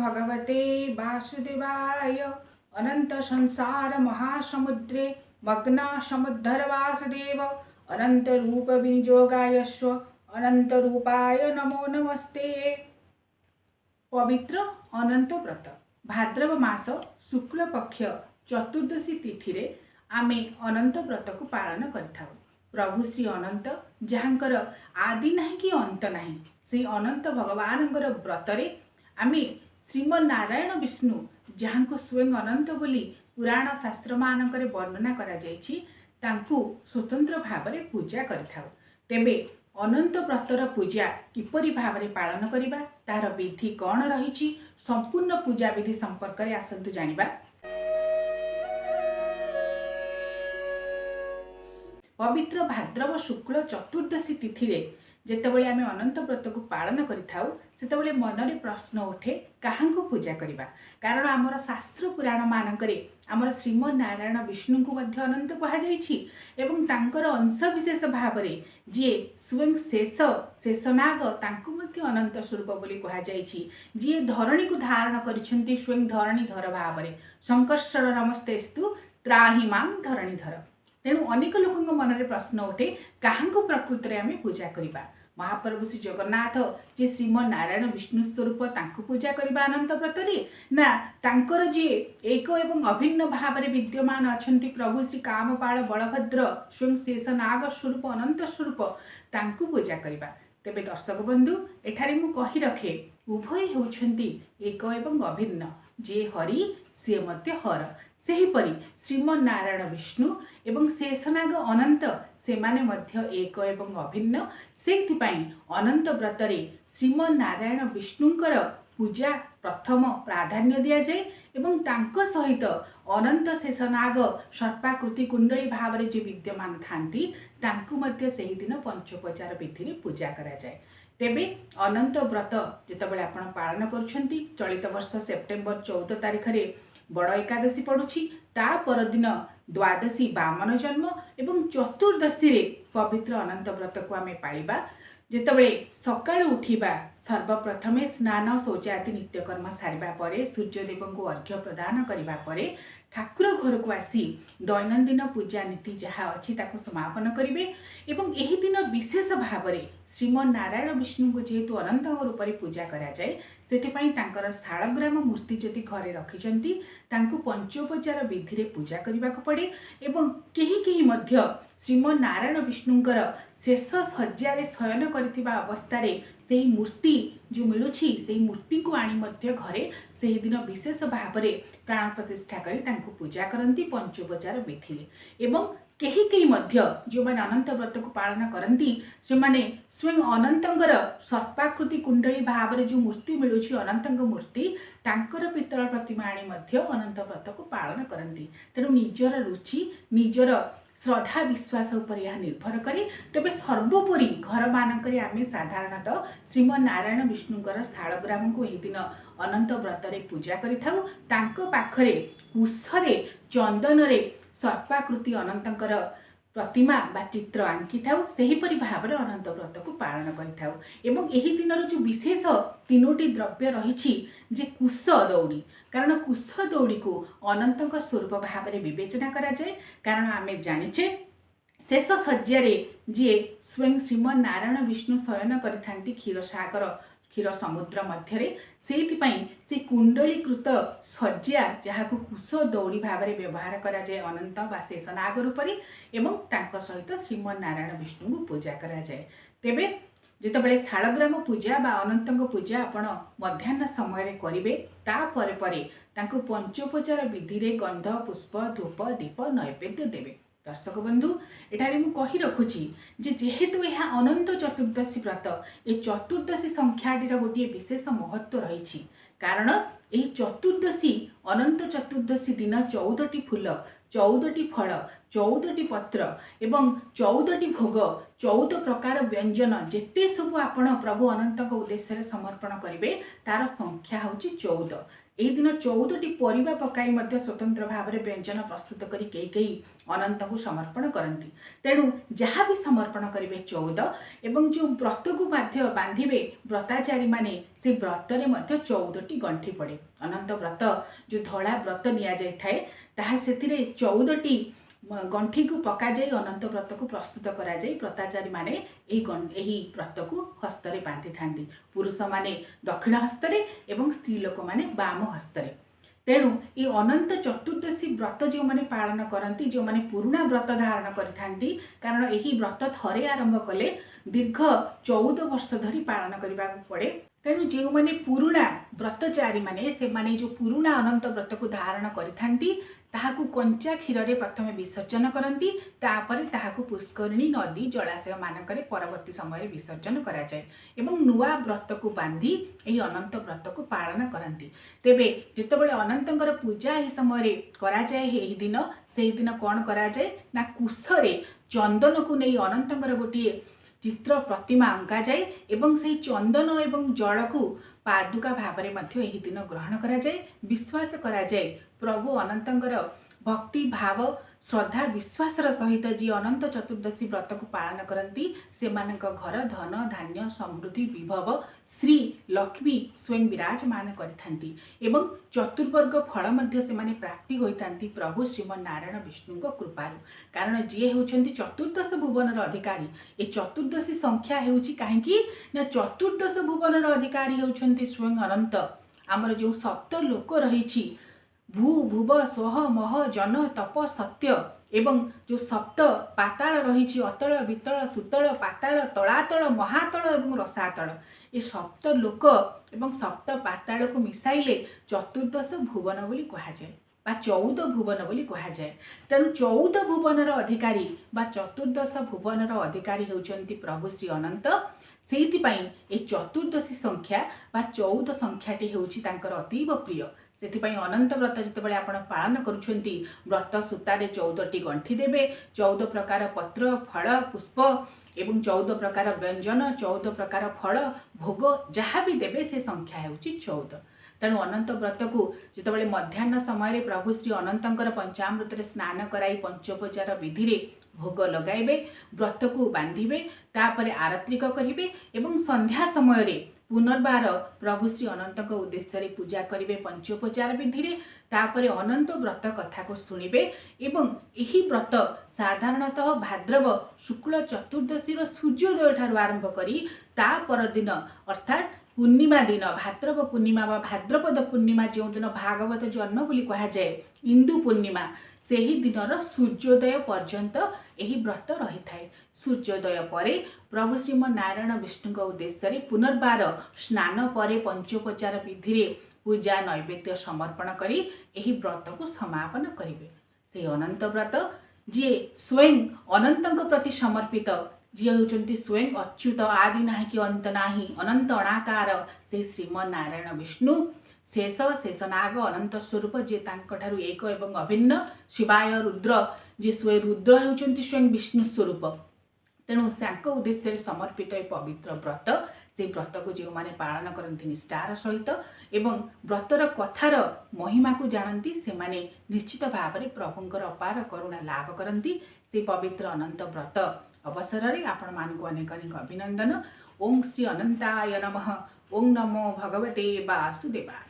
भगवते वासुदेवाय। अनंत संसार महासमुद्रे मग्ना समुद्धर वासुदेव अनंत रूप विनियोगाय स्व अनंत रूपाय नमो नमस्ते। पवित्र अनंत व्रत भाद्रव मास शुक्ल पक्ष चतुर्दशी तिथि रे आमे अनंत व्रत को पालन करिथाउ। प्रभु श्री अनंत जहाँकर आदि नहीं कि अंत नहीं, से अनंत भगवान व्रत रे आमे श्रीमनारायण विष्णु जहाँ को स्वयं अनंत बोली पुराण शास्त्र मानक वर्णना करा जाइछि तांकु स्वतंत्र भाव में पूजा करिथाउ। तेबे अनंत व्रतर पूजा किपरि भाव में पालन करिबा, तार विधि कौन रही, संपूर्ण पूजा विधि संपर्क में आसतु जानिबा। पवित्र भाद्रव शुक्ल चतुर्दशी तिथि रे जेतेबेले आमे अनंत व्रत को पालन करिथाउ सेतेबेले मनरे प्रश्न उठे काहांकु पूजा करिबा। कारण आमर शास्त्र पुराण मानकरे आमर श्रीमनारायण विष्णु को मध्य अनंत कहा जाइछि एवं तांकर अंश विशेष भाव रे जे स्वयं शेषनाग तांकु मध्य अनंत स्वरूप बोली कहा जाइछि। जे धरणी को धारण करिसेंती स्वयं धरणीधर भाव रे संकर्षण नमस्तेस्तु त्राहि मां धरणीधर। तेणु अनेक लोक मनरे प्रश्न उठे काहांकु प्रकृति रे आमे पूजा करिबा। महाप्रभु श्री जगन्नाथ जे श्रीमनारायण विष्णु स्वरूप तांकु पूजा करिबा अनंत व्रत रे ना तांकर जे एक एवं अभिन्न भाव रे विद्यमान अछंती प्रभु श्री कामपाल बलभद्र स्वयं शेषनाग स्वरूप अनंत स्वरूप तांकु पूजा करिबा। तेबे दर्शक बंधु एठारे मु कहि रखे उभय हेउछंती एक एवं अभिन्न, जे हरि से मध्य हर। सेहीपरि श्रीमनारायण विष्णु एवं शेषनाग अनंत सेमाने मध्य एक एवं अभिन्न। सेथिपाई अनंत व्रत रे श्रीमनारायण विष्णुंकर पूजा प्रथम प्राधान्य दिया जाए एवं तांको सहित अनंत शेषनाग सर्पाकृति कुंडली भाव रे जे विद्यमान थांती तांकु मध्य सेही दिन पंचोपचार विधि रे पूजा करा जाए। तेबे अनंत व्रत जेतेबेले आपण पालन करूछंती चलित वर्ष सेप्टेम्बर 14 तारिख रे बड़ एकादशी पड़ुछि, ता परदिन द्वादशी बामन जन्म एवं चतुर्दशी रे पवित्र अनंत व्रत को आमे पालिबा। जेतेबेले सकाळु उठिबा सर्वप्रथमे स्नान शौचादि नित्यकर्म सारिबा परे सूर्यदेव को अर्घ्य प्रदान करिबा परे ठाकुर घर को आसी दैनंदिन पूजा नीति जहाँ अच्छी ताको समापन करिवे एवं एही दिन विशेष भाव में श्रीमनारायण विष्णु को जेहेतु अनंत रूप में पूजा करा जाए सेथिपाई तांकर शालग्राम मूर्ति जदि घरे रखिछंती तांकु पंचोपचार विधि रे पूजा करिबा को पड़े एवं केही केही मध्य श्रीमनारायण विष्णुंकर शेष शय्यारे शयन करथिबा अवस्था रे सेही मूर्ति जो मिलुछि सेही मूर्ति को आनी मध्य घरे सेही दिन विशेष भाव में प्राण प्रतिष्ठा करी तांकु पूजा करंती पंचोपचार विधि रे। एवं केही केही मध्य जो माने अनंत व्रत को पालन करंती से माने स्वयं अनंतंगर सर्पाकृति कुंडली भाव रे जो मूर्ति मिलुछि अनंतंग मूर्ति तांकर पितल प्रतिमा आनी मध्य अनंत व्रत को पालन करंती। तेणु निजर रुचि निजर श्रद्धा विश्वास उपर यह निर्भर करे। तेबे सर्वोपरि घर मानक आमे साधारणतः श्रीमनारायण विष्णुंकर शालग्राम को एही दिन अनंत व्रत रे पूजा करिथाउ। तांको पाखरे कुशरे चंदन रे सर्पाकृति अनंतंकर प्रतिमा बा चित्र आंकी थाउ। सेहीपरि भाव में अनंत व्रत को पालन करिथाउ। एवं एही दिनर जो विशेष तीनोटी द्रव्य रही जे कुश दौड़ी, कारण कुश दौड़ी को अनंत स्वरूप भाव में विवेचना करा जाए। कारण आमे जानिचे शेष शय्यारे जी स्वयं श्रीमनारायण विष्णु शयन करिथांती क्षीरसागर क्षीर समुद्र मध्य से कुंडलीकृत शय्या जहाँ को कुश दौड़ी भाव में व्यवहार करा जाए अनंत बा शेषनाग रूप एवं तांको सहित श्रीमनारायण विष्णु को पूजा करा जाए। तेबे जेतेबेले शालग्राम पूजा बा अनंत पूजा आपण मध्याह्न समय करेंगे तापर परे तांको पंचोपचार विधि रे गंध पुष्प धूप दीप नैवेद्य देवे। दर्शक बंधु एठारे मु कहि रखुछि जे जेहेतु यह अनंत चतुर्दशी व्रत ए चतुर्दशी संख्याटीर गोटे विशेष महत्व रही। कारण यही चतुर्दशी अनंत चतुर्दशी दिन 14टी फूल 14टी फल 14टी पत्र एवं 14टी भोग 14 प्रकार व्यंजन जेते सब आपण प्रभु अनंत उद्देश्य समर्पण करेंगे तार संख्या हूँ 14। ଏହି ଦିନ 14ଟି ପରିବା ପକାଇ ମଧ୍ୟ ସ୍ୱତନ୍ତ୍ର ଭାବରେ ବ୍ୟଞ୍ଜନ ପ୍ରସ୍ତୁତ କରି କେହି କେହି ଅନନ୍ତଙ୍କୁ ସମର୍ପଣ କରନ୍ତି। ତେଣୁ ଯାହା ବି ସମର୍ପଣ କରିବେ 14 ଏବଂ ଯେଉଁ ବ୍ରତକୁ ମଧ୍ୟ ବାନ୍ଧିବେ ବ୍ରତାଚାରୀମାନେ, ସେ ବ୍ରତରେ ମଧ୍ୟ 14ଟି ଗଣ୍ଠି ପଡ଼େ। ଅନନ୍ତ ବ୍ରତ ଯେଉଁ ଧଳା ବ୍ରତ ନିଆଯାଇଥାଏ ତାହା ସେଥିରେ 14ଟି ଗଣ୍ଠିକୁ ପକାଯାଇ ଅନନ୍ତ ବ୍ରତକୁ ପ୍ରସ୍ତୁତ କରାଯାଇ ବ୍ରତାଚାରୀମାନେ ଏହି ବ୍ରତକୁ ହସ୍ତରେ ବାନ୍ଧିଥାନ୍ତି। ପୁରୁଷମାନେ ଦକ୍ଷିଣ ହସ୍ତରେ ଏବଂ ସ୍ତ୍ରୀ ଲୋକମାନେ ବାମ ହସ୍ତରେ। ତେଣୁ ଏ ଅନନ୍ତ ଚତୁର୍ଦ୍ଦଶୀ ବ୍ରତ ଯେଉଁମାନେ ପାଳନ କରନ୍ତି, ଯେଉଁମାନେ ପୁରୁଣା ବ୍ରତ ଧାରଣ କରିଥାନ୍ତି, କାରଣ ଏହି ବ୍ରତ ଥରେ ଆରମ୍ଭ କଲେ ଦୀର୍ଘ 14 ବର୍ଷ ଧରି ପାଳନ କରିବାକୁ ପଡ଼େ। ତେଣୁ ଯେଉଁମାନେ ପୁରୁଣା ବ୍ରତଚାରୀମାନେ, ସେମାନେ ଯେଉଁ ପୁରୁଣା ଅନନ୍ତ ବ୍ରତକୁ ଧାରଣ କରିଥାନ୍ତି ତାହାକୁ କଞ୍ଚା କ୍ଷୀରରେ ପ୍ରଥମେ ବିସର୍ଜନ କରନ୍ତି, ତାପରେ ତାହାକୁ ପୁଷ୍କରିଣୀ, ନଦୀ, ଜଳାଶୟ ମାନଙ୍କରେ ପରବର୍ତ୍ତୀ ସମୟରେ ବିସର୍ଜନ କରାଯାଏ ଏବଂ ନୂଆ ବ୍ରତକୁ ବାନ୍ଧି ଏହି ଅନନ୍ତ ବ୍ରତକୁ ପାଳନ କରନ୍ତି। ତେବେ ଯେତେବେଳେ ଅନନ୍ତଙ୍କର ପୂଜା ଏହି ସମୟରେ କରାଯାଏ, ସେହି ଦିନ କ'ଣ କରାଯାଏ ନା କୁଶରେ ଚନ୍ଦନକୁ ନେଇ ଅନନ୍ତଙ୍କର ଗୋଟିଏ ଚିତ୍ର ପ୍ରତିମା ଅଙ୍କାଯାଏ ଏବଂ ସେହି ଚନ୍ଦନ ଏବଂ ଜଳକୁ ପାଦୁକା ଭାବରେ ମଧ୍ୟ ଏହି ଦିନ ଗ୍ରହଣ କରାଯାଏ। ବିଶ୍ୱାସ କରାଯାଏ ପ୍ରଭୁ ଅନନ୍ତଙ୍କର ଭକ୍ତି ଭାବ ଶ୍ରଦ୍ଧା ବିଶ୍ୱାସର ସହିତ ଯିଏ ଅନନ୍ତ ଚତୁର୍ଦ୍ଦଶୀ ବ୍ରତକୁ ପାଳନ କରନ୍ତି ସେମାନଙ୍କ ଘର ଧନ ଧାନ୍ୟ ସମୃଦ୍ଧି ବିଭବ ଶ୍ରୀ ଲକ୍ଷ୍ମୀ ସ୍ୱୟଂ ବିରାଜମାନ କରିଥାନ୍ତି ଏବଂ ଚତୁର୍ବର୍ଗ ଫଳ ମଧ୍ୟ ସେମାନେ ପ୍ରାପ୍ତି ହୋଇଥାନ୍ତି ପ୍ରଭୁ ଶ୍ରୀମନ୍ନାରାୟଣ ବିଷ୍ଣୁଙ୍କ କୃପାରୁ। କାରଣ ଯିଏ ହେଉଛନ୍ତି ଚତୁର୍ଦ୍ଦଶ ଭୁବନର ଅଧିକାରୀ, ଏ ଚତୁର୍ଦ୍ଦଶୀ ସଂଖ୍ୟା ହେଉଛି କାହିଁକି ନା ଚତୁର୍ଦ୍ଦଶ ଭୁବନର ଅଧିକାରୀ ହେଉଛନ୍ତି ସ୍ୱୟଂ ଅନନ୍ତ। ଆମର ଯେଉଁ ସପ୍ତ ଲୋକ ରହିଛି ଭୂ ଭୁବ ସ୍ୱହ ମହ ଜନ ତପ ସତ୍ୟ ଏବଂ ଯେଉଁ ସପ୍ତ ପାତାଳ ରହିଛି ଅତଳ ବିତଳ ସୁତଳ ପାତାଳ ତଳାତଳ ମହାତଳ ଏବଂ ରସାତଳ, ଏ ସପ୍ତ ଲୋକ ଏବଂ ସପ୍ତ ପାତାଳକୁ ମିଶାଇଲେ ଚତୁର୍ଦ୍ଦଶ ଭୁବନ ବୋଲି କୁହାଯାଏ ବା 14 ଭୁବନ ବୋଲି କୁହାଯାଏ। ତେଣୁ 14 ଭୁବନର ଅଧିକାରୀ ବା ଚତୁର୍ଦ୍ଦଶ ଭୁବନର ଅଧିକାରୀ ହେଉଛନ୍ତି ପ୍ରଭୁ ଶ୍ରୀ ଅନନ୍ତ। ସେଇଥିପାଇଁ ଏ ଚତୁର୍ଦ୍ଦଶୀ ସଂଖ୍ୟା ବା 14 ସଂଖ୍ୟାଟି ହେଉଛି ତାଙ୍କର ଅତୀବ ପ୍ରିୟ। ସେଥିପାଇଁ ଅନନ୍ତ ବ୍ରତ ଯେତେବେଳେ ଆପଣ ପାଳନ କରୁଛନ୍ତି, ବ୍ରତ ସୂତାରେ 14ଟି ଗଣ୍ଠି ଦେବେ, 14 ପ୍ରକାର ପତ୍ର ଫଳ ପୁଷ୍ପ ଏବଂ 14 ପ୍ରକାର ବ୍ୟଞ୍ଜନ, 14 ପ୍ରକାର ଫଳ ଭୋଗ ଯାହା ବି ଦେବେ ସେ ସଂଖ୍ୟା ହେଉଛି 14। ତେଣୁ ଅନନ୍ତ ବ୍ରତକୁ ଯେତେବେଳେ ମଧ୍ୟାହ୍ନ ସମୟରେ ପ୍ରଭୁ ଶ୍ରୀ ଅନନ୍ତଙ୍କର ପଞ୍ଚାମୃତରେ ସ୍ନାନ କରାଇ ପଞ୍ଚୋପଚାର ବିଧିରେ ଭୋଗ ଲଗାଇବେ, ବ୍ରତକୁ ବାନ୍ଧିବେ, ତାପରେ ଆରତ୍ରିକ କରିବେ ଏବଂ ସନ୍ଧ୍ୟା ସମୟରେ ପୁନର୍ବାର ପ୍ରଭୁ ଶ୍ରୀ ଅନନ୍ତଙ୍କ ଉଦ୍ଦେଶ୍ୟରେ ପୂଜା କରିବେ ପଞ୍ଚୋପଚାର ବିଧିରେ। ତାପରେ ଅନନ୍ତ ବ୍ରତ କଥାକୁ ଶୁଣିବେ ଏବଂ ଏହି ବ୍ରତ ସାଧାରଣତଃ ଭାଦ୍ରବ ଶୁକ୍ଳ ଚତୁର୍ଦ୍ଦଶୀର ସୂର୍ଯ୍ୟୋଦୟ ଠାରୁ ଆରମ୍ଭ କରି ତା ପରଦିନ ଅର୍ଥାତ୍ ପୂର୍ଣ୍ଣିମା ଦିନ, ଭାଦ୍ରବ ପୂର୍ଣ୍ଣିମା ବା ଭାଦ୍ରପଦ ପୂର୍ଣ୍ଣିମା ଯେଉଁଦିନ ଭାଗବତ ଜନ୍ମ ବୋଲି କୁହାଯାଏ, ଇନ୍ଦୁ ପୂର୍ଣ୍ଣିମା, ସେହି ଦିନର ସୂର୍ଯ୍ୟୋଦୟ ପର୍ଯ୍ୟନ୍ତ ଏହି ବ୍ରତ ରହିଥାଏ। ସୂର୍ଯ୍ୟୋଦୟ ପରେ ପ୍ରଭୁ ଶ୍ରୀମନ୍ନାରାୟଣ ବିଷ୍ଣୁଙ୍କ ଉଦ୍ଦେଶ୍ୟରେ ପୁନର୍ବାର ସ୍ନାନ ପରେ ପଞ୍ଚୋପଚାର ବିଧିରେ ପୂଜା ନୈବେଦ୍ୟ ସମର୍ପଣ କରି ଏହି ବ୍ରତକୁ ସମାପନ କରିବେ। ସେହି ଅନନ୍ତ ବ୍ରତ ଯିଏ ସ୍ୱୟଂ ଅନନ୍ତଙ୍କ ପ୍ରତି ସମର୍ପିତ, ଯିଏ ହେଉଛନ୍ତି ସ୍ୱୟଂ ଅଚ୍ୟୁତ, ଆଦି ନାହିଁ କି ଅନ୍ତ ନାହିଁ, ଅନନ୍ତ ଅଣାକାର ସେହି ଶ୍ରୀମନ୍ନାରାୟଣ ବିଷ୍ଣୁ ଶେଷନାଗ ଅନନ୍ତ ସ୍ୱରୂପ, ଯିଏ ତାଙ୍କଠାରୁ ଏକ ଏବଂ ଅଭିନ୍ନ, ଶିବାୟ ରୁଦ୍ର, ଯିଏ ସ୍ୱୟଂ ରୁଦ୍ର ହେଉଛନ୍ତି ସ୍ୱୟଂ ବିଷ୍ଣୁ ସ୍ୱରୂପ। ତେଣୁ ତାଙ୍କ ଉଦ୍ଦେଶ୍ୟରେ ସମର୍ପିତ ଏ ପବିତ୍ର ବ୍ରତ, ସେହି ବ୍ରତକୁ ଯେଉଁମାନେ ପାଳନ କରନ୍ତି ନିଷ୍ଠାର ସହିତ ଏବଂ ବ୍ରତର କଥାର ମହିମାକୁ ଜାଣନ୍ତି, ସେମାନେ ନିଶ୍ଚିତ ଭାବରେ ପ୍ରଭୁଙ୍କର ଅପାର କରୁଣା ଲାଭ କରନ୍ତି। ସେହି ପବିତ୍ର ଅନନ୍ତ ବ୍ରତ ଅବସରରେ ଆପଣମାନଙ୍କୁ ଅନେକ ଅନେକ ଅଭିନନ୍ଦନ। ଓಂ ଶ୍ରୀ ଅନନ୍ତାୟ ନମଃ। ଓಂ ନମୋ ଭଗବତେ ବାସୁଦେବାୟ।